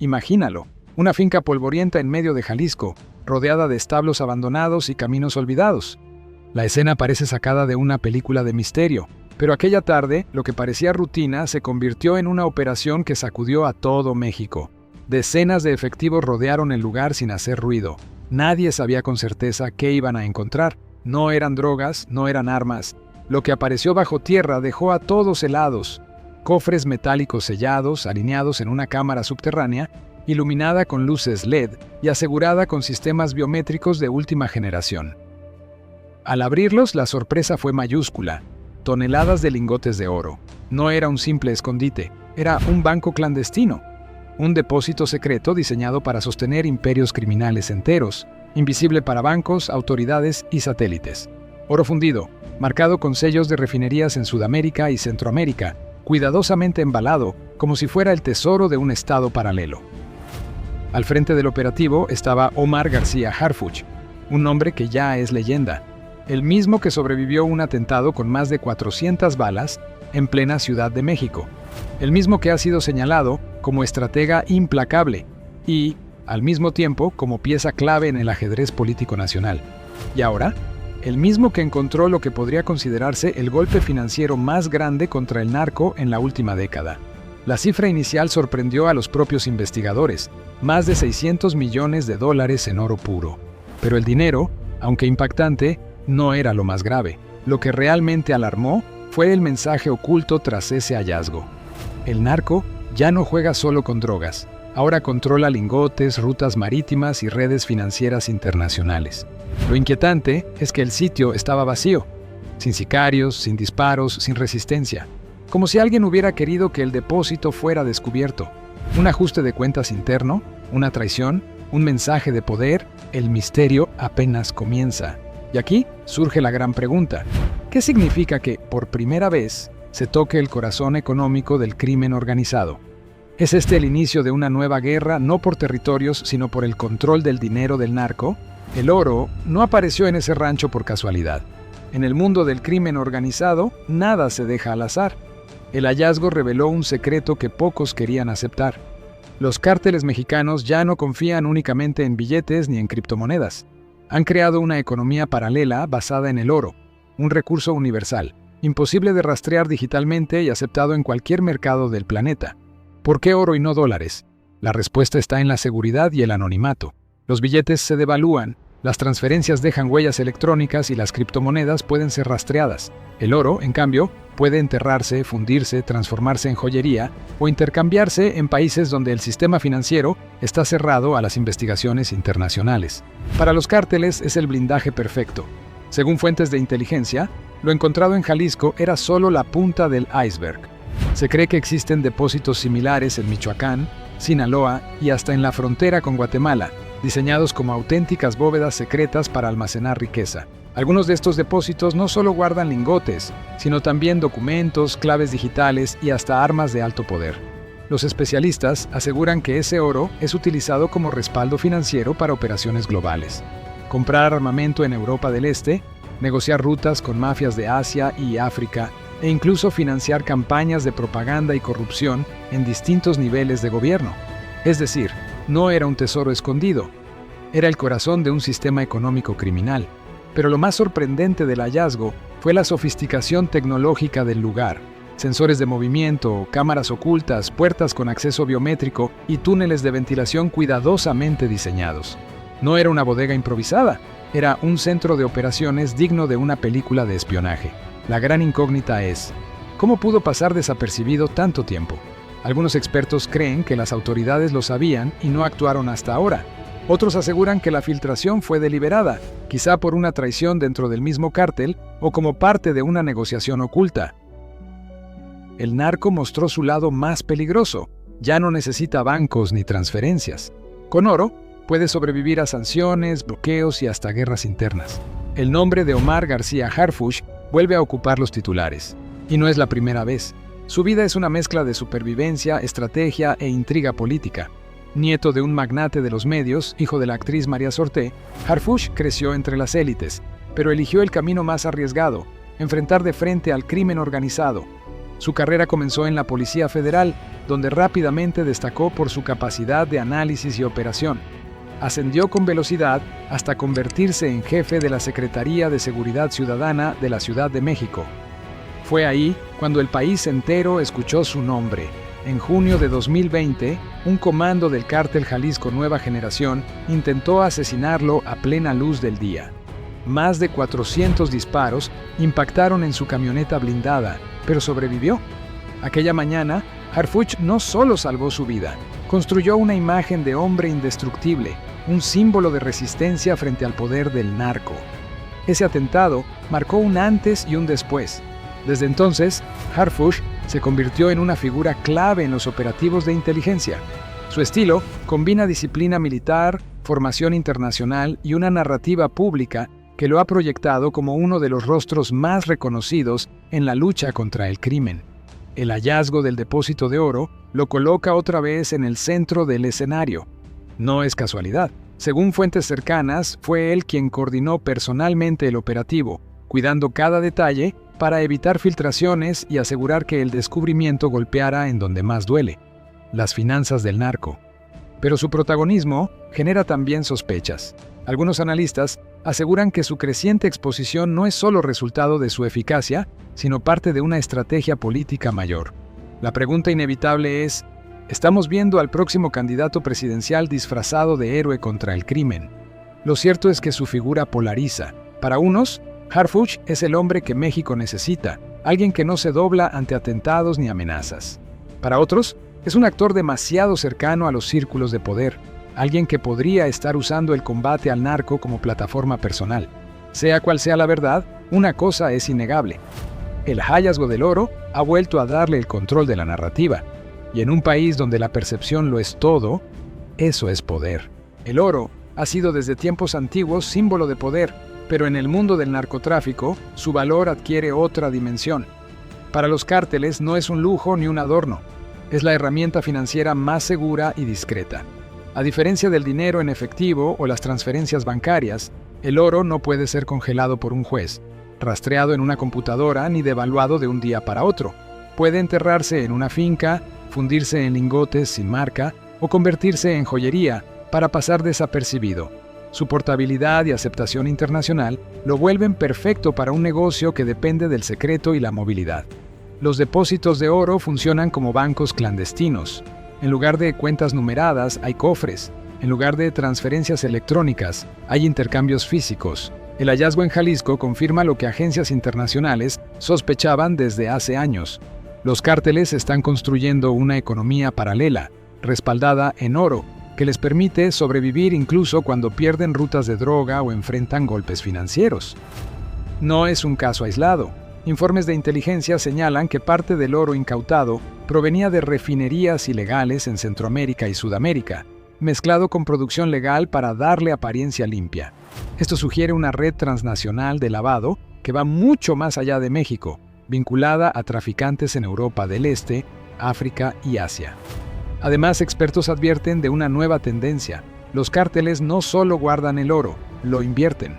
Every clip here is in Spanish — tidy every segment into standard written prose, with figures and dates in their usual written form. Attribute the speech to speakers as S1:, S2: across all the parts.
S1: Imagínalo, una finca polvorienta en medio de Jalisco, rodeada de establos abandonados y caminos olvidados. La escena parece sacada de una película de misterio, pero aquella tarde, lo que parecía rutina se convirtió en una operación que sacudió a todo México. Decenas de efectivos rodearon el lugar sin hacer ruido. Nadie sabía con certeza qué iban a encontrar. No eran drogas, no eran armas. Lo que apareció bajo tierra dejó a todos helados. Cofres metálicos sellados, alineados en una cámara subterránea, iluminada con luces LED y asegurada con sistemas biométricos de última generación. Al abrirlos, la sorpresa fue mayúscula. Toneladas de lingotes de oro. No era un simple escondite, era un banco clandestino. Un depósito secreto diseñado para sostener imperios criminales enteros, invisible para bancos, autoridades y satélites. Oro fundido, marcado con sellos de refinerías en Sudamérica y Centroamérica, cuidadosamente embalado, como si fuera el tesoro de un estado paralelo. Al frente del operativo estaba Omar García Harfuch, un hombre que ya es leyenda, el mismo que sobrevivió a un atentado con más de 400 balas en plena Ciudad de México, el mismo que ha sido señalado como estratega implacable y, al mismo tiempo, como pieza clave en el ajedrez político nacional. Y ahora, el mismo que encontró lo que podría considerarse el golpe financiero más grande contra el narco en la última década. La cifra inicial sorprendió a los propios investigadores, más de $600 millones en oro puro. Pero el dinero, aunque impactante, no era lo más grave. Lo que realmente alarmó fue el mensaje oculto tras ese hallazgo. El narco ya no juega solo con drogas, ahora controla lingotes, rutas marítimas y redes financieras internacionales. Lo inquietante es que el sitio estaba vacío, sin sicarios, sin disparos, sin resistencia, como si alguien hubiera querido que el depósito fuera descubierto. Un ajuste de cuentas interno, una traición, un mensaje de poder, el misterio apenas comienza. Y aquí surge la gran pregunta: ¿qué significa que, por primera vez, se toque el corazón económico del crimen organizado? ¿Es este el inicio de una nueva guerra, no por territorios, sino por el control del dinero del narco? El oro no apareció en ese rancho por casualidad. En el mundo del crimen organizado, nada se deja al azar. El hallazgo reveló un secreto que pocos querían aceptar. Los cárteles mexicanos ya no confían únicamente en billetes ni en criptomonedas. Han creado una economía paralela basada en el oro, un recurso universal, imposible de rastrear digitalmente y aceptado en cualquier mercado del planeta. ¿Por qué oro y no dólares? La respuesta está en la seguridad y el anonimato. Los billetes se devalúan, las transferencias dejan huellas electrónicas y las criptomonedas pueden ser rastreadas. El oro, en cambio, puede enterrarse, fundirse, transformarse en joyería o intercambiarse en países donde el sistema financiero está cerrado a las investigaciones internacionales. Para los cárteles es el blindaje perfecto. Según fuentes de inteligencia, lo encontrado en Jalisco era solo la punta del iceberg. Se cree que existen depósitos similares en Michoacán, Sinaloa y hasta en la frontera con Guatemala, diseñados como auténticas bóvedas secretas para almacenar riqueza. Algunos de estos depósitos no solo guardan lingotes, sino también documentos, claves digitales y hasta armas de alto poder. Los especialistas aseguran que ese oro es utilizado como respaldo financiero para operaciones globales. Comprar armamento en Europa del Este, negociar rutas con mafias de Asia y África, e incluso financiar campañas de propaganda y corrupción en distintos niveles de gobierno. Es decir, no era un tesoro escondido, era el corazón de un sistema económico criminal. Pero lo más sorprendente del hallazgo fue la sofisticación tecnológica del lugar. Sensores de movimiento, cámaras ocultas, puertas con acceso biométrico y túneles de ventilación cuidadosamente diseñados. No era una bodega improvisada, era un centro de operaciones digno de una película de espionaje. La gran incógnita es, ¿cómo pudo pasar desapercibido tanto tiempo? Algunos expertos creen que las autoridades lo sabían y no actuaron hasta ahora. Otros aseguran que la filtración fue deliberada, quizá por una traición dentro del mismo cártel o como parte de una negociación oculta. El narco mostró su lado más peligroso. Ya no necesita bancos ni transferencias. Con oro, puede sobrevivir a sanciones, bloqueos y hasta guerras internas. El nombre de Omar García Harfuch vuelve a ocupar los titulares. Y no es la primera vez. Su vida es una mezcla de supervivencia, estrategia e intriga política. Nieto de un magnate de los medios, hijo de la actriz María Sorté, Harfuch creció entre las élites, pero eligió el camino más arriesgado, enfrentar de frente al crimen organizado. Su carrera comenzó en la Policía Federal, donde rápidamente destacó por su capacidad de análisis y operación. Ascendió con velocidad hasta convertirse en jefe de la Secretaría de Seguridad Ciudadana de la Ciudad de México. Fue ahí cuando el país entero escuchó su nombre. En junio de 2020, un comando del cártel Jalisco Nueva Generación intentó asesinarlo a plena luz del día. Más de 400 disparos impactaron en su camioneta blindada, pero sobrevivió. Aquella mañana, Harfuch no solo salvó su vida, construyó una imagen de hombre indestructible, un símbolo de resistencia frente al poder del narco. Ese atentado marcó un antes y un después. Desde entonces, Harfuch se convirtió en una figura clave en los operativos de inteligencia. Su estilo combina disciplina militar, formación internacional y una narrativa pública que lo ha proyectado como uno de los rostros más reconocidos en la lucha contra el crimen. El hallazgo del depósito de oro lo coloca otra vez en el centro del escenario. No es casualidad. Según fuentes cercanas, fue él quien coordinó personalmente el operativo, cuidando cada detalle para evitar filtraciones y asegurar que el descubrimiento golpeara en donde más duele: las finanzas del narco. Pero su protagonismo genera también sospechas. Algunos analistas aseguran que su creciente exposición no es solo resultado de su eficacia, sino parte de una estrategia política mayor. La pregunta inevitable es: ¿estamos viendo al próximo candidato presidencial disfrazado de héroe contra el crimen? Lo cierto es que su figura polariza. Para unos, Harfuch es el hombre que México necesita, alguien que no se dobla ante atentados ni amenazas. Para otros, es un actor demasiado cercano a los círculos de poder, alguien que podría estar usando el combate al narco como plataforma personal. Sea cual sea la verdad, una cosa es innegable: el hallazgo del oro ha vuelto a darle el control de la narrativa. Y en un país donde la percepción lo es todo, eso es poder. El oro ha sido desde tiempos antiguos símbolo de poder, pero en el mundo del narcotráfico, su valor adquiere otra dimensión. Para los cárteles no es un lujo ni un adorno, es la herramienta financiera más segura y discreta. A diferencia del dinero en efectivo o las transferencias bancarias, el oro no puede ser congelado por un juez, rastreado en una computadora ni devaluado de un día para otro. Puede enterrarse en una finca, fundirse en lingotes sin marca o convertirse en joyería para pasar desapercibido. Su portabilidad y aceptación internacional lo vuelven perfecto para un negocio que depende del secreto y la movilidad. Los depósitos de oro funcionan como bancos clandestinos. En lugar de cuentas numeradas, hay cofres. En lugar de transferencias electrónicas, hay intercambios físicos. El hallazgo en Jalisco confirma lo que agencias internacionales sospechaban desde hace años. Los cárteles están construyendo una economía paralela, respaldada en oro, que les permite sobrevivir incluso cuando pierden rutas de droga o enfrentan golpes financieros. No es un caso aislado. Informes de inteligencia señalan que parte del oro incautado provenía de refinerías ilegales en Centroamérica y Sudamérica, mezclado con producción legal para darle apariencia limpia. Esto sugiere una red transnacional de lavado que va mucho más allá de México, vinculada a traficantes en Europa del Este, África y Asia. Además, expertos advierten de una nueva tendencia. Los cárteles no solo guardan el oro, lo invierten.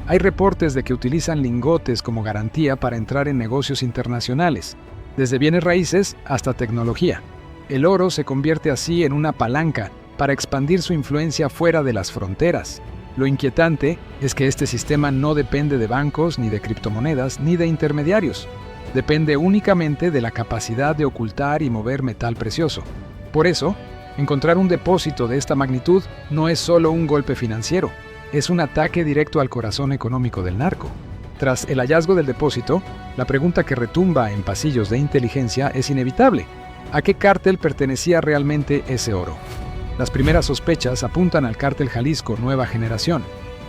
S1: Hay reportes de que utilizan lingotes como garantía para entrar en negocios internacionales, desde bienes raíces hasta tecnología. El oro se convierte así en una palanca para expandir su influencia fuera de las fronteras. Lo inquietante es que este sistema no depende de bancos, ni de criptomonedas, ni de intermediarios. Depende únicamente de la capacidad de ocultar y mover metal precioso. Por eso, encontrar un depósito de esta magnitud no es solo un golpe financiero, es un ataque directo al corazón económico del narco. Tras el hallazgo del depósito, la pregunta que retumba en pasillos de inteligencia es inevitable: ¿a qué cártel pertenecía realmente ese oro? Las primeras sospechas apuntan al cártel Jalisco Nueva Generación,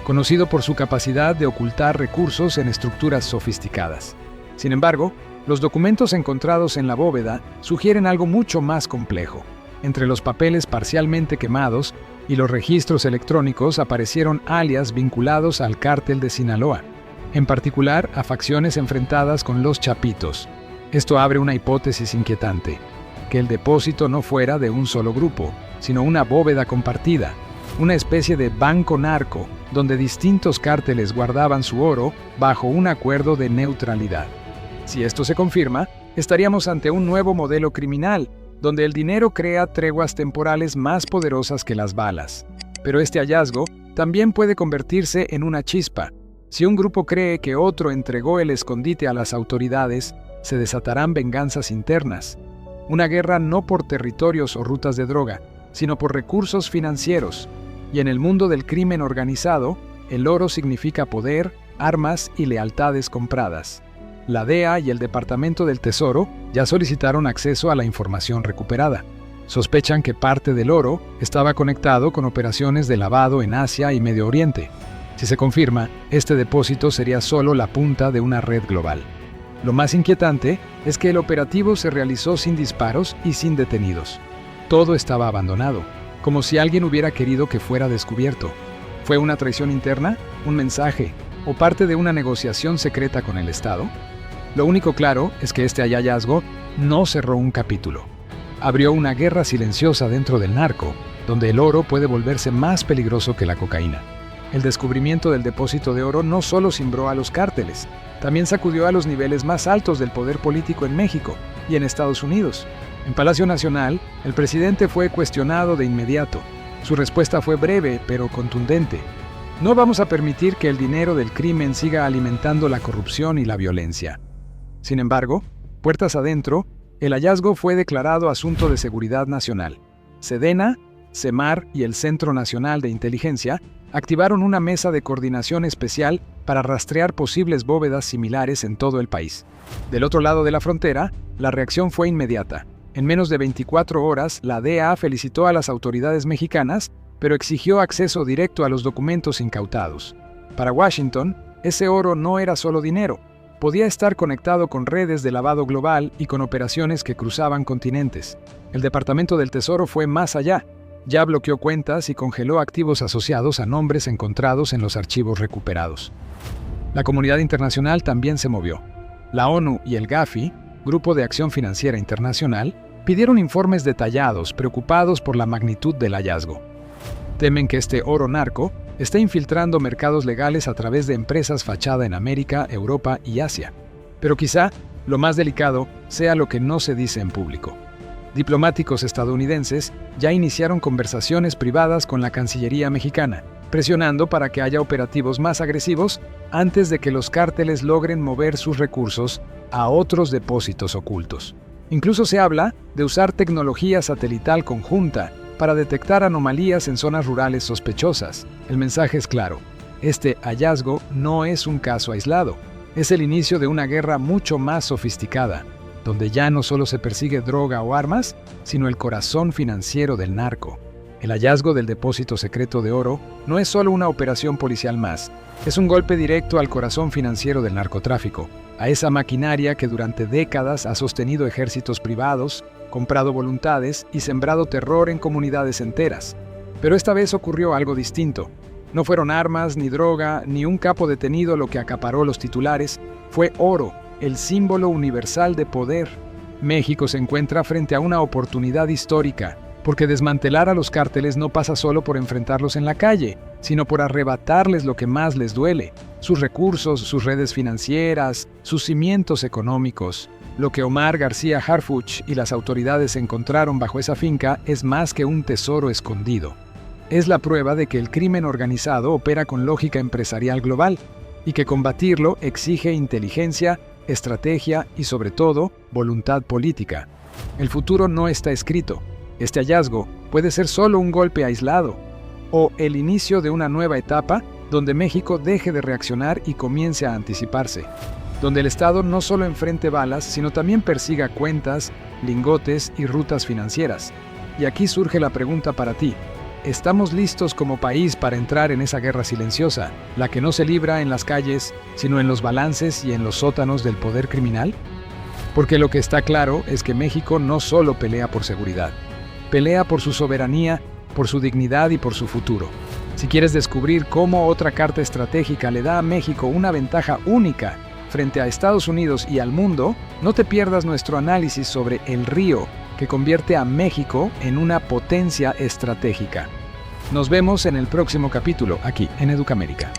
S1: conocido por su capacidad de ocultar recursos en estructuras sofisticadas. Sin embargo, los documentos encontrados en la bóveda sugieren algo mucho más complejo. Entre los papeles parcialmente quemados y los registros electrónicos aparecieron alias vinculados al cártel de Sinaloa, en particular a facciones enfrentadas con los Chapitos. Esto abre una hipótesis inquietante: que el depósito no fuera de un solo grupo, sino una bóveda compartida, una especie de banco narco, donde distintos cárteles guardaban su oro bajo un acuerdo de neutralidad. Si esto se confirma, estaríamos ante un nuevo modelo criminal, donde el dinero crea treguas temporales más poderosas que las balas. Pero este hallazgo también puede convertirse en una chispa. Si un grupo cree que otro entregó el escondite a las autoridades, se desatarán venganzas internas. Una guerra no por territorios o rutas de droga, sino por recursos financieros. Y en el mundo del crimen organizado, el oro significa poder, armas y lealtades compradas. La DEA y el Departamento del Tesoro ya solicitaron acceso a la información recuperada. Sospechan que parte del oro estaba conectado con operaciones de lavado en Asia y Medio Oriente. Si se confirma, este depósito sería solo la punta de una red global. Lo más inquietante es que el operativo se realizó sin disparos y sin detenidos. Todo estaba abandonado, como si alguien hubiera querido que fuera descubierto. ¿Fue una traición interna, un mensaje o parte de una negociación secreta con el Estado? Lo único claro es que este hallazgo no cerró un capítulo. Abrió una guerra silenciosa dentro del narco, donde el oro puede volverse más peligroso que la cocaína. El descubrimiento del depósito de oro no solo cimbró a los cárteles, también sacudió a los niveles más altos del poder político en México y en Estados Unidos. En Palacio Nacional, el presidente fue cuestionado de inmediato. Su respuesta fue breve, pero contundente. No vamos a permitir que el dinero del crimen siga alimentando la corrupción y la violencia. Sin embargo, puertas adentro, el hallazgo fue declarado asunto de seguridad nacional. Sedena, Semar y el Centro Nacional de Inteligencia activaron una mesa de coordinación especial para rastrear posibles bóvedas similares en todo el país. Del otro lado de la frontera, la reacción fue inmediata. En menos de 24 horas, la DEA felicitó a las autoridades mexicanas, pero exigió acceso directo a los documentos incautados. Para Washington, ese oro no era solo dinero. Podía estar conectado con redes de lavado global y con operaciones que cruzaban continentes. El Departamento del Tesoro fue más allá. Ya bloqueó cuentas y congeló activos asociados a nombres encontrados en los archivos recuperados. La comunidad internacional también se movió. La ONU y el Gafi, Grupo de Acción Financiera Internacional, pidieron informes detallados, preocupados por la magnitud del hallazgo. Temen que este oro narco esté infiltrando mercados legales a través de empresas fachada en América, Europa y Asia. Pero quizá lo más delicado sea lo que no se dice en público. Diplomáticos estadounidenses ya iniciaron conversaciones privadas con la Cancillería mexicana, presionando para que haya operativos más agresivos antes de que los cárteles logren mover sus recursos a otros depósitos ocultos. Incluso se habla de usar tecnología satelital conjunta para detectar anomalías en zonas rurales sospechosas. El mensaje es claro: este hallazgo no es un caso aislado, es el inicio de una guerra mucho más sofisticada, donde ya no solo se persigue droga o armas, sino el corazón financiero del narco. El hallazgo del depósito secreto de oro no es solo una operación policial más, es un golpe directo al corazón financiero del narcotráfico, a esa maquinaria que durante décadas ha sostenido ejércitos privados, comprado voluntades y sembrado terror en comunidades enteras. Pero esta vez ocurrió algo distinto. No fueron armas, ni droga, ni un capo detenido lo que acaparó los titulares, fue oro, el símbolo universal de poder. México se encuentra frente a una oportunidad histórica, porque desmantelar a los cárteles no pasa solo por enfrentarlos en la calle, sino por arrebatarles lo que más les duele: sus recursos, sus redes financieras, sus cimientos económicos. Lo que Omar García Harfuch y las autoridades encontraron bajo esa finca es más que un tesoro escondido. Es la prueba de que el crimen organizado opera con lógica empresarial global y que combatirlo exige inteligencia, estrategia y, sobre todo, voluntad política. El futuro no está escrito. Este hallazgo puede ser solo un golpe aislado o el inicio de una nueva etapa donde México deje de reaccionar y comience a anticiparse, donde el Estado no solo enfrente balas, sino también persiga cuentas, lingotes y rutas financieras. Y aquí surge la pregunta para ti: ¿estamos listos como país para entrar en esa guerra silenciosa, la que no se libra en las calles, sino en los balances y en los sótanos del poder criminal? Porque lo que está claro es que México no solo pelea por seguridad, pelea por su soberanía, por su dignidad y por su futuro. Si quieres descubrir cómo otra carta estratégica le da a México una ventaja única frente a Estados Unidos y al mundo, no te pierdas nuestro análisis sobre el río que convierte a México en una potencia estratégica. Nos vemos en el próximo capítulo aquí en Educamérica.